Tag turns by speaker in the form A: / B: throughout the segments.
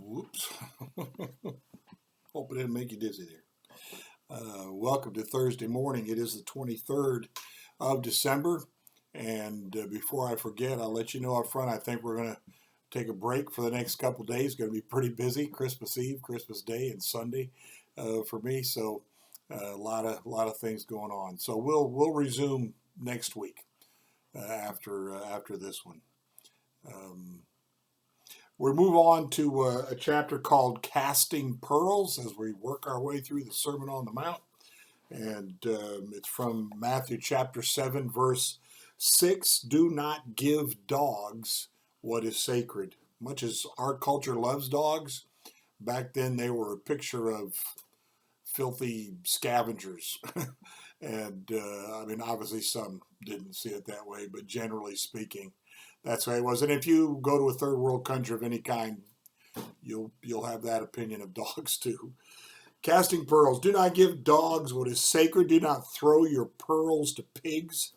A: Whoops. Hope it didn't make you dizzy there. Welcome to Thursday morning. It is the 23rd of December. And before I forget, I'll let you know up front, I think we're going to take a break for the next couple of days. Going to be pretty busy. Christmas Eve, Christmas Day, and Sunday for me. So a lot of things going on. So we'll resume next week after this one. We move on to a chapter called Casting Pearls as we work our way through the Sermon on the Mount. And it's from Matthew chapter 7, verse 6. Do not give dogs what is sacred. Much as our culture loves dogs, back then they were a picture of filthy scavengers. And obviously some didn't see it that way, but generally speaking, that's the way it was. And if you go to a third world country of any kind, you'll have that opinion of dogs too. Casting pearls. Do not give dogs what is sacred. Do not throw your pearls to pigs.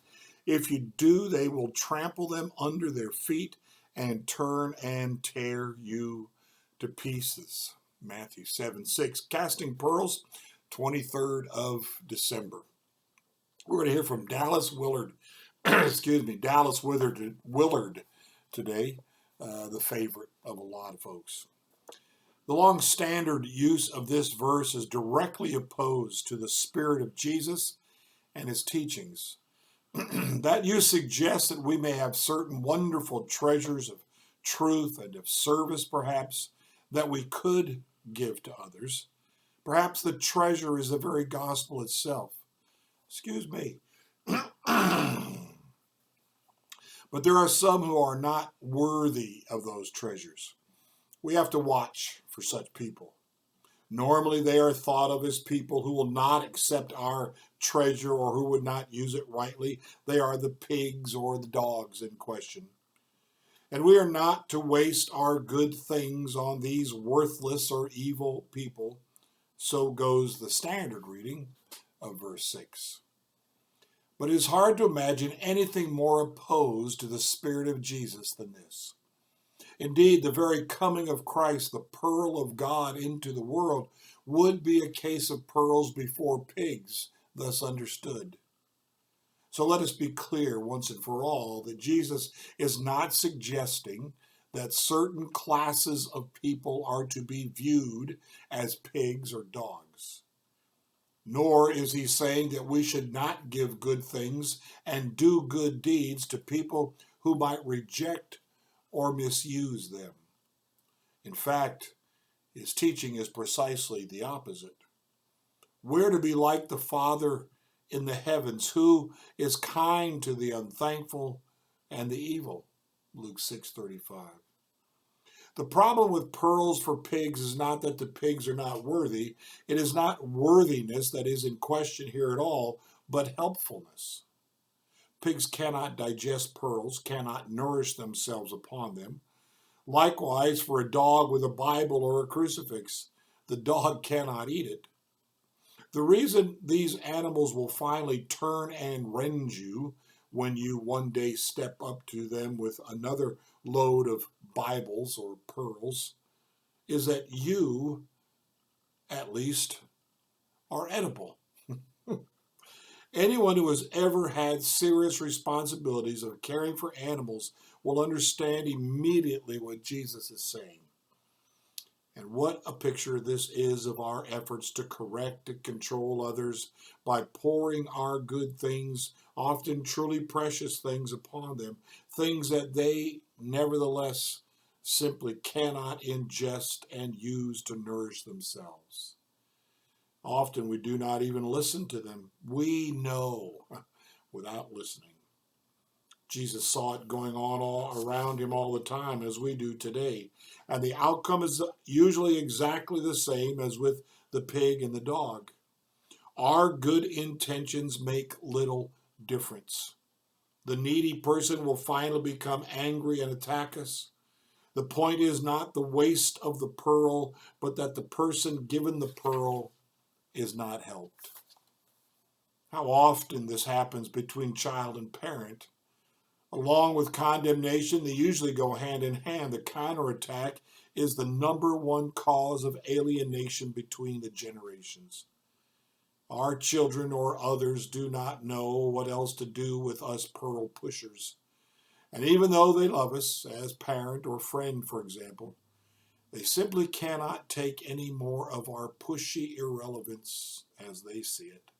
A: If you do, they will trample them under their feet and turn and tear you to pieces. Matthew 7:6. Casting pearls, 23rd of December. We're going to hear from Dallas Willard. Dallas Willard today, the favorite of a lot of folks. The long standard use of this verse is directly opposed to the spirit of Jesus and his teachings. That use suggests that we may have certain wonderful treasures of truth and of service, perhaps, that we could give to others. Perhaps the treasure is the very gospel itself. Excuse me. But there are some who are not worthy of those treasures. We have to watch for such people. Normally, they are thought of as people who will not accept our treasure or who would not use it rightly. They are the pigs or the dogs in question. And we are not to waste our good things on these worthless or evil people. So goes the standard reading of verse 6. But it is hard to imagine anything more opposed to the Spirit of Jesus than this. Indeed, the very coming of Christ, the pearl of God into the world, would be a case of pearls before pigs, thus understood. So let us be clear once and for all that Jesus is not suggesting that certain classes of people are to be viewed as pigs or dogs. Nor is he saying that we should not give good things and do good deeds to people who might reject or misuse them. In fact, his teaching is precisely the opposite. We're to be like the Father in the heavens, who is kind to the unthankful and the evil. Luke 6:35. The problem with pearls for pigs is not that the pigs are not worthy. It is not worthiness that is in question here at all, but helpfulness. Pigs cannot digest pearls, cannot nourish themselves upon them. Likewise, for a dog with a Bible or a crucifix, the dog cannot eat it. The reason these animals will finally turn and rend you when you one day step up to them with another load of Bibles or pearls is that you, at least, are edible. Anyone who has ever had serious responsibilities of caring for animals will understand immediately what Jesus is saying. And what a picture this is of our efforts to correct and control others by pouring our good things, often truly precious things, upon them, things that they nevertheless simply cannot ingest and use to nourish themselves. Often we do not even listen to them. We know without listening. Jesus saw it going on all around him all the time, as we do today. And the outcome is usually exactly the same as with the pig and the dog. Our good intentions make little difference. The needy person will finally become angry and attack us. The point is not the waste of the pearl, but that the person given the pearl is not helped. How often this happens between child and parent, Along with condemnation, they usually go hand in hand. The counterattack is the number one cause of alienation between the generations. Our children or others do not know what else to do with us pearl pushers. And even though they love us as parent or friend, for example, they simply cannot take any more of our pushy irrelevance as they see it,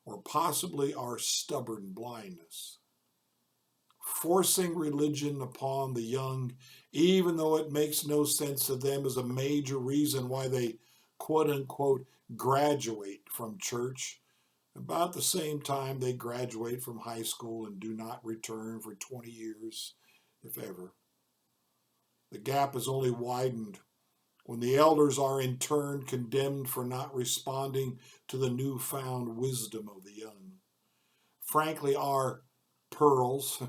A: or possibly our stubborn blindness. Forcing religion upon the young, even though it makes no sense to them, is a major reason why they quote unquote graduate from church about the same time they graduate from high school and do not return for 20 years, if ever. The gap is only widened when the elders are in turn condemned for not responding to the newfound wisdom of the young. Frankly, our pearls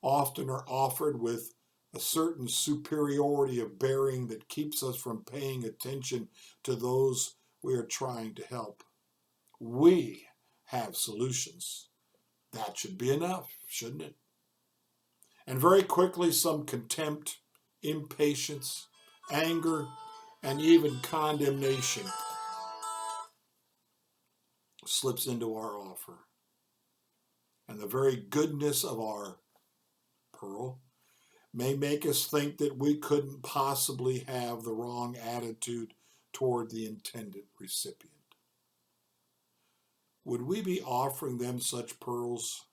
A: often are offered with a certain superiority of bearing that keeps us from paying attention to those we are trying to help. We have solutions. That should be enough, shouldn't it? And very quickly, some contempt, impatience, anger, and even condemnation slips into our offer. And the very goodness of our pearl may make us think that we couldn't possibly have the wrong attitude toward the intended recipient. Would we be offering them such pearls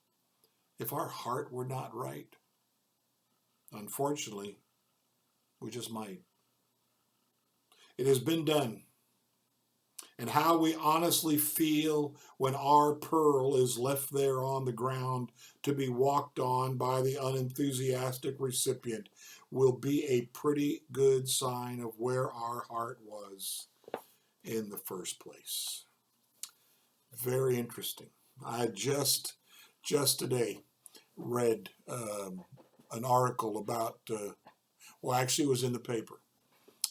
A: if our heart were not right? Unfortunately, we just might. It has been done. And how we honestly feel when our pearl is left there on the ground to be walked on by the unenthusiastic recipient will be a pretty good sign of where our heart was in the first place. Very interesting. I just today read an article about, well, actually it was in the paper.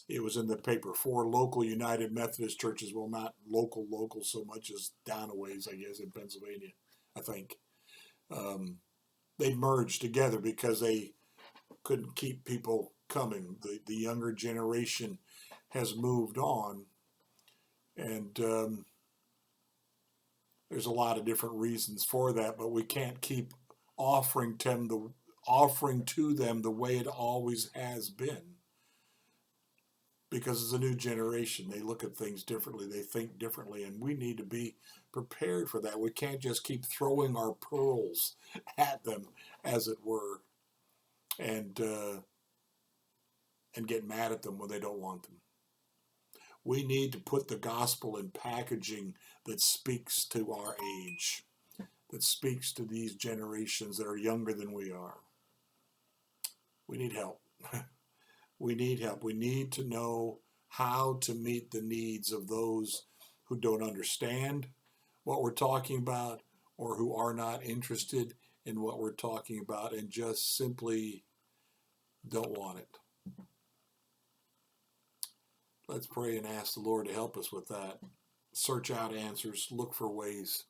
A: It was in the paper. 4 local United Methodist churches, well, not local so much as down a ways, I guess, in Pennsylvania, I think. They merged together because they couldn't keep people coming. The younger generation has moved on, and there's a lot of different reasons for that, but we can't keep offering to them the way it always has been. Because it's a new generation. They look at things differently. They think differently. And we need to be prepared for that. We can't just keep throwing our pearls at them, as it were, and get mad at them when they don't want them. We need to put the gospel in packaging that speaks to our age, that speaks to these generations that are younger than we are. We need help. We need help. We need to know how to meet the needs of those who don't understand what we're talking about or who are not interested in what we're talking about and just simply don't want it. Let's pray and ask the Lord to help us with that. Search out answers, look for ways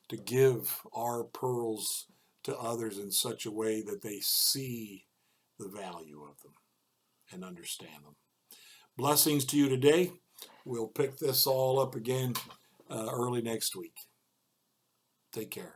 A: to give our pearls to others in such a way that they see the value of them and understand them. Blessings to you today. We'll pick this all up again early next week. Take care.